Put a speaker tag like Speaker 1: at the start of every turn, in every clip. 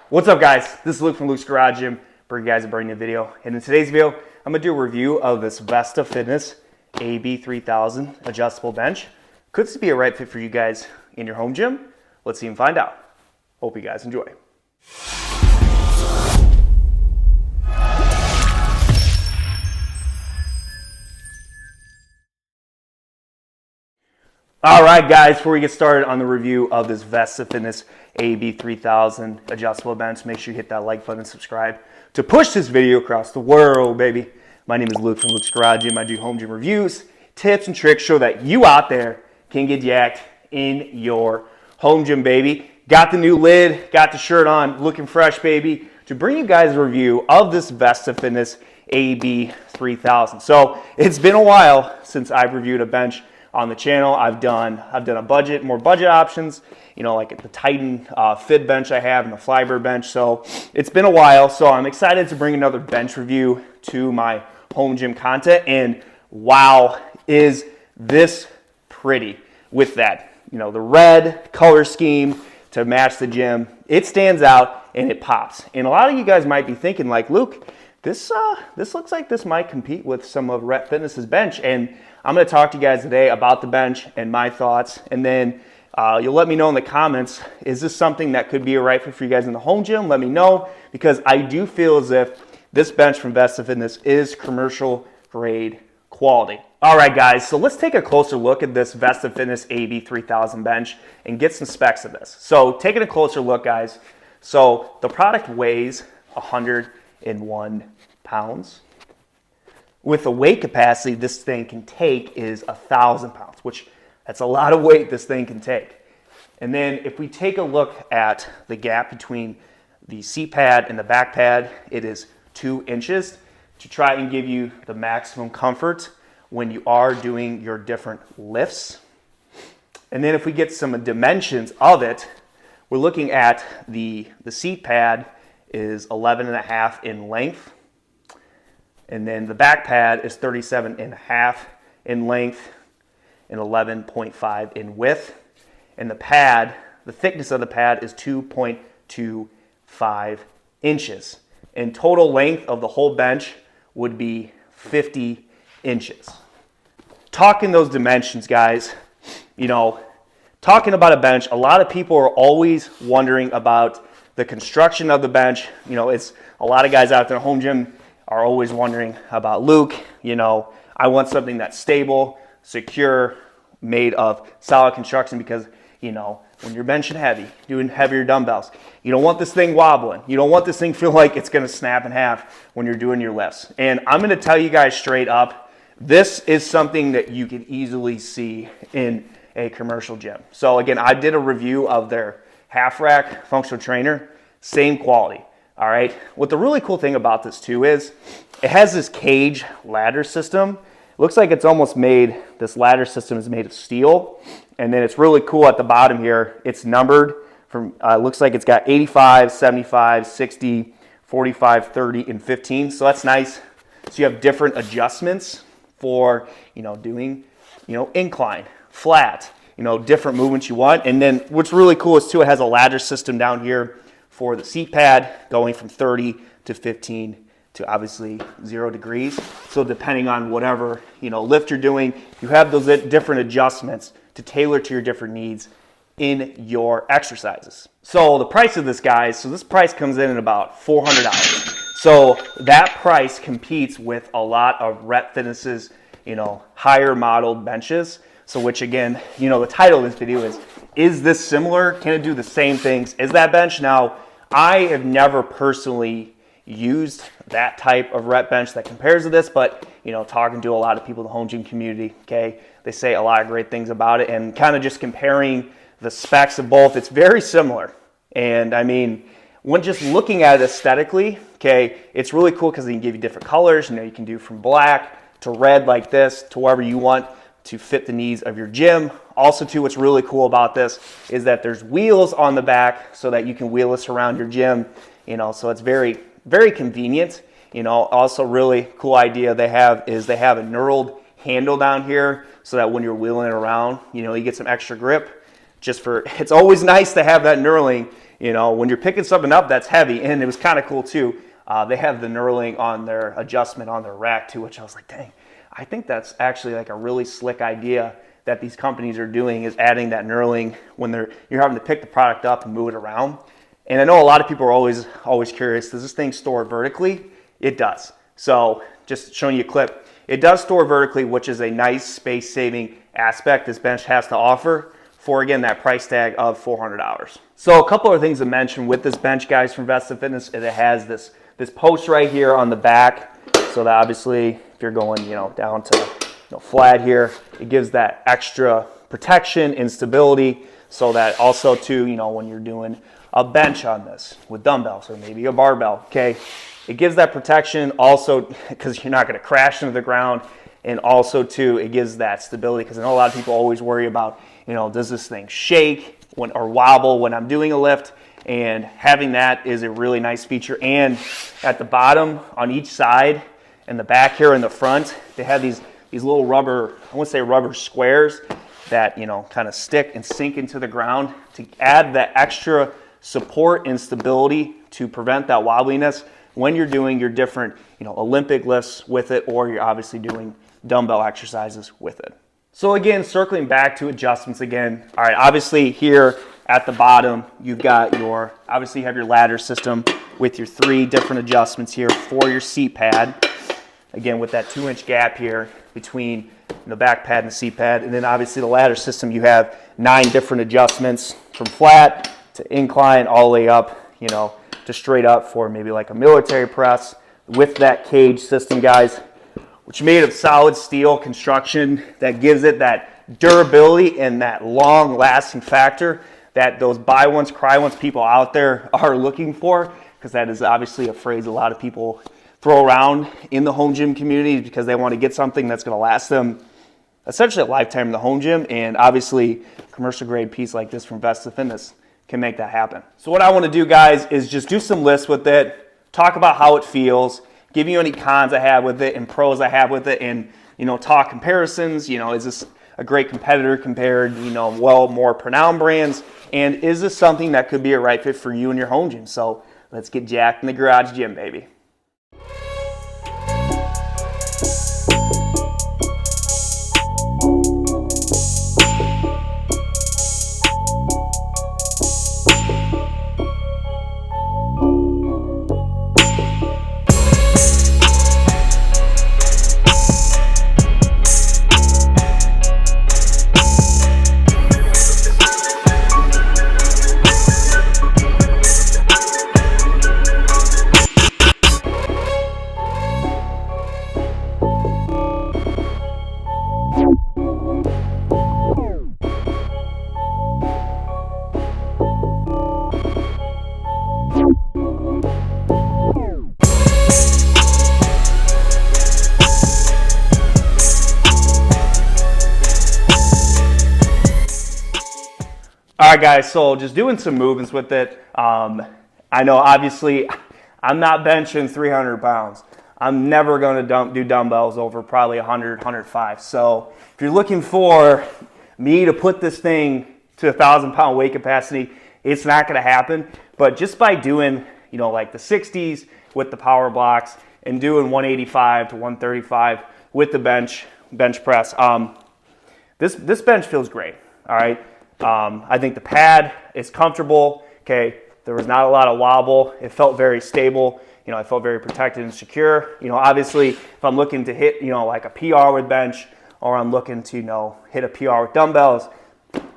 Speaker 1: What's up, guys? This is Luke from Luke's Garage Gym. Bring you guys a brand new video. And in today's video, I'm gonna do a review of this Vesta Fitness AB-3000 adjustable bench. Could this be a right fit for you guys in your home gym? Let's see and find out. Hope you guys enjoy. All right, guys, before we get started on the review of this Vesta Fitness AB-3000 adjustable bench, make sure you hit that like button and subscribe to push this video across the world, baby. My name is Luke from Luke's Garage Gym. I do home gym reviews, tips, and tricks so that you out there can get yacked in your home gym, baby. Got the new lid, got the shirt on, looking fresh, baby, to bring you guys a review of this Vesta Fitness AB-3000. So it's been a while since I've reviewed a bench on the channel. I've done more budget options, you know, like the Titan Fit bench I have and the Flybird bench. So it's been a while. So I'm excited to bring another bench review to my home gym content. And wow, is this pretty with that, you know, the red color scheme to match the gym. It stands out and it pops. And a lot of you guys might be thinking like, Luke, this looks like this might compete with some of Rep Fitness's bench. And I'm going to talk to you guys today about the bench and my thoughts, and then you'll let me know in the comments, is this something that could be a right fit for you guys in the home gym? Let me know, because I do feel as if this bench from Vesta Fitness is commercial grade quality. All right, guys, so let's take a closer look at this Vesta Fitness AB-3000 bench and get some specs of this. So taking a closer look, guys, so the product weighs 101 pounds. With the weight capacity this thing can take is 1,000 pounds, which that's a lot of weight this thing can take. And then if we take a look at the gap between the seat pad and the back pad, it is 2 inches to try and give you the maximum comfort when you are doing your different lifts. And then if we get some dimensions of it, we're looking at the seat pad is 11.5 in length. And then the back pad is 37.5 in length and 11.5 in width. And the pad, the thickness of the pad is 2.25 inches. And total length of the whole bench would be 50 inches. Talking those dimensions, guys, you know, talking about a bench, a lot of people are always wondering about the construction of the bench. You know, it's a lot of guys out there at home gym are always wondering about, Luke, you know, I want something that's stable, secure, made of solid construction, because, you know, when you're benching heavy, doing heavier dumbbells, you don't want this thing wobbling. You don't want this thing feel like it's gonna snap in half when you're doing your lifts. And I'm gonna tell you guys straight up, this is something that you can easily see in a commercial gym. So again, I did a review of their half rack functional trainer, same quality. All right, what the really cool thing about this too is it has this cage ladder system. It looks like it's almost made, this ladder system is made of steel. And then it's really cool at the bottom here. It's numbered from, looks like it's got 85, 75, 60, 45, 30, and 15. So that's nice. So you have different adjustments for, you know, doing, you know, incline, flat, you know, different movements you want. And then what's really cool is too, it has a ladder system down here for the seat pad, going from 30 to 15 to obviously 0 degrees. So depending on whatever, you know, lift you're doing, you have those different adjustments to tailor to your different needs in your exercises. So the price of this, guys, so this price comes in at about $400. So that price competes with a lot of Rep Fitness's, you know, higher modeled benches. So which again, you know, the title of this video is this similar? Can it do the same things as that bench? Now, I have never personally used that type of rep bench that compares to this, but, you know, talking to a lot of people in the home gym community, okay, they say a lot of great things about it, and kind of just comparing the specs of both, it's very similar. And I mean, when just looking at it aesthetically, okay, it's really cool because they can give you different colors. You know, you can do from black to red like this to wherever you want to fit the needs of your gym. Also too, what's really cool about this is that there's wheels on the back so that you can wheel this around your gym, you know, so it's very, very convenient. You know, also really cool idea they have is they have a knurled handle down here so that when you're wheeling it around, you know, you get some extra grip. Just for, it's always nice to have that knurling, You know, when you're picking something up that's heavy, and it was kind of cool too. They have the knurling on their adjustment on their rack too, which I was like, dang, I think that's actually like a really slick idea that these companies are doing, is adding that knurling when you're having to pick the product up and move it around. And I know a lot of people are always curious, does this thing store vertically? It does. So just showing you a clip. It does store vertically, which is a nice space-saving aspect this bench has to offer for, again, that price tag of $400. So a couple of things to mention with this bench, guys, from Vesta Fitness. It has this post right here on the back, so that obviously if you're going, you know, down to flat here, it gives that extra protection and stability, so that also too, you know, when you're doing a bench on this with dumbbells or maybe a barbell, okay, it gives that protection also because you're not going to crash into the ground, and also too, it gives that stability, because I know a lot of people always worry about, you know, does this thing shake or wobble when I'm doing a lift, and having that is a really nice feature. And at the bottom on each side and the back here in the front, they have these little rubber, I wouldn't say rubber squares that, you know, kind of stick and sink into the ground to add that extra support and stability to prevent that wobbliness when you're doing your different, you know, Olympic lifts with it, or you're obviously doing dumbbell exercises with it. So again, circling back to adjustments again. All right, obviously here at the bottom, you've got obviously you have your ladder system with your 3 different adjustments here for your seat pad. Again, with that 2-inch gap here between the back pad and the seat pad. And then obviously the ladder system, you have 9 different adjustments from flat to incline all the way up, you know, to straight up for maybe like a military press with that cage system, guys, which is made of solid steel construction that gives it that durability and that long lasting factor that those buy once, cry once people out there are looking for, because that is obviously a phrase a lot of people throw around in the home gym community because they want to get something that's going to last them essentially a lifetime in the home gym. And obviously a commercial grade piece like this from Vesta Fitness can make that happen. So what I want to do, guys, is just do some lists with it, talk about how it feels, give you any cons I have with it and pros I have with it, and, you know, talk comparisons. You know, is this a great competitor compared, you know, well, more renowned brands, and is this something that could be a right fit for you in your home gym? So let's get jacked in the garage gym, baby. All right, guys, so just doing some movements with it. I know, obviously, I'm not benching 300 pounds. I'm never going to do dumbbells over probably 100, 105. So if you're looking for me to put this thing to 1,000-pound weight capacity, it's not going to happen. But just by doing, you know, like the 60s with the power blocks and doing 185 to 135 with the bench press, this bench feels great. All right. I think the pad is comfortable. Okay, there was not a lot of wobble. It felt very stable. You know, I felt very protected and secure. You know, obviously, if I'm looking to hit, you know, like a PR with bench, or I'm looking to, you know, hit a PR with dumbbells,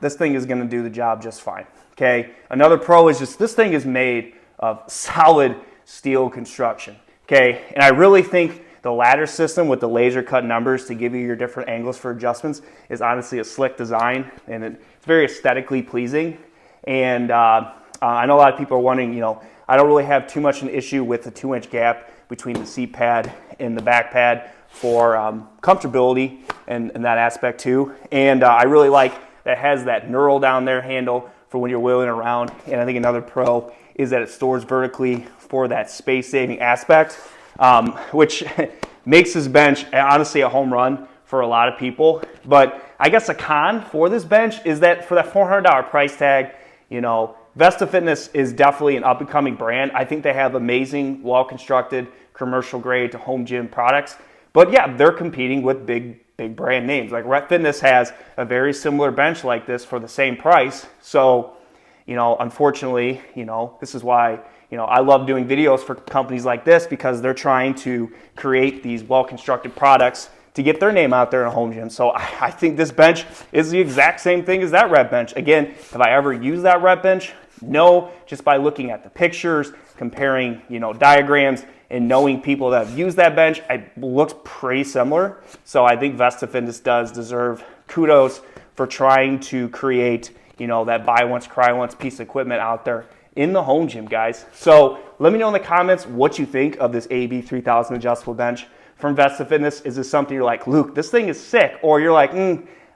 Speaker 1: this thing is going to do the job just fine. Okay, another pro is just this thing is made of solid steel construction. Okay, and I really think the ladder system with the laser cut numbers to give you your different angles for adjustments is honestly a slick design, and it's very aesthetically pleasing. And I know a lot of people are wondering, you know, I don't really have too much an issue with the 2-inch gap between the seat pad and the back pad for comfortability and that aspect too. And I really like that it has that knurl down there handle for when you're wheeling around. And I think another pro is that it stores vertically for that space-saving aspect, which makes this bench honestly a home run for a lot of people. But I guess a con for this bench is that for that $400 price tag, you know, Vesta Fitness is definitely an up-and-coming brand. I think they have amazing, well-constructed, commercial-grade to home gym products. But yeah, they're competing with big brand names. Like Rep Fitness has a very similar bench like this for the same price. So, unfortunately, this is why, I love doing videos for companies like this, because they're trying to create these well-constructed products to get their name out there in a home gym. So I think this bench is the exact same thing as that rep bench. Again, have I ever used that rep bench? No, just by looking at the pictures, comparing, diagrams, and knowing people that have used that bench, it looks pretty similar. So I think Vesta Fitness does deserve kudos for trying to create, that buy once, cry once piece of equipment out there in the home gym, guys. So let me know in the comments what you think of this AB-3000 adjustable bench from Vesta Fitness. Is this something you're like, Luke, this thing is sick? Or you're like,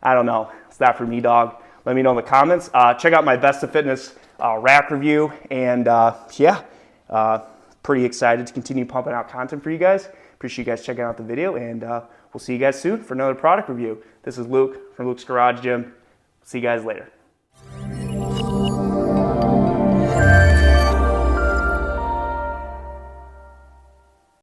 Speaker 1: I don't know, it's not for me, dog. Let me know in the comments. Check out my Vesta Fitness rack review. And pretty excited to continue pumping out content for you guys. Appreciate you guys checking out the video, and we'll see you guys soon for another product review. This is Luke from Luke's Garage Gym. See you guys later.